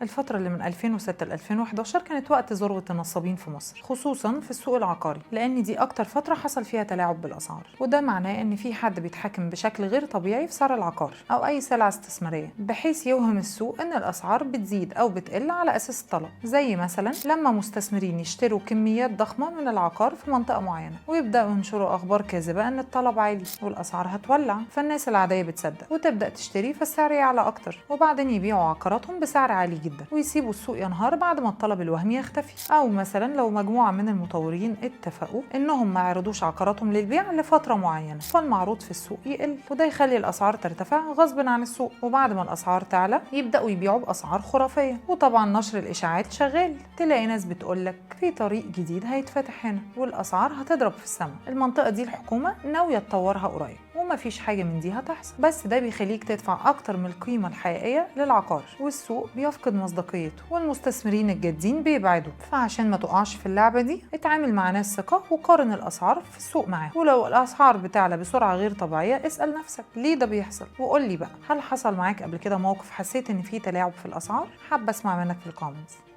الفترة اللي من 2006 ل 2011 كانت وقت ذروة النصابين في مصر، خصوصا في السوق العقاري، لأن دي أكتر فترة حصل فيها تلاعب بالأسعار، وده معناه إن في حد بيتحكم بشكل غير طبيعي في سعر العقار أو أي سلعة استثمارية، بحيث يوهم السوق إن الأسعار بتزيد أو بتقل على أساس الطلب، زي مثلا لما مستثمرين يشتروا كميات ضخمة من العقار في منطقة معينة ويبدأوا ينشروا أخبار كاذبة إن الطلب عالي والأسعار هتولع، فالناس العادية بتصدق وتبدأ تشتري فالسعر يعلى أكتر، وبعدين يبيعوا عقاراتهم بسعر عالي جدا ويسيبوا السوق ينهار بعد ما الطلب الوهمي يختفي. أو مثلا لو مجموعة من المطورين اتفقوا إنهم ما يعرضوش عقاراتهم للبيع لفترة معينة، فالمعروض في السوق يقل، وده يخلي الأسعار ترتفع غصب عن السوق، وبعد ما الأسعار تعلى يبدأوا يبيعوا بأسعار خرافية. وطبعا نشر الإشاعات شغال، تلاقي ناس بتقولك في طريق جديد هيتفتح هنا والأسعار هتضرب في السماء، المنطقة دي الحكومة ناوية تطورها قريب، ومفيش حاجة من دي هتحصل، بس ده بيخليك تدفع أكتر من القيمة الحقيقية للعقار، والسوق بيفقد مصداقيته والمستثمرين الجادين بيبعدوا. فعشان ما تقعش في اللعبة دي اتعامل مع ناس ثقة وقارن الأسعار في السوق معاه، ولو الأسعار بتعلى بسرعة غير طبيعية اسأل نفسك ليه ده بيحصل، وقول لي بقى هل حصل معاك قبل كده موقف حسيت إن فيه تلاعب في الأسعار؟ حابة أسمع منك في الكومنتس.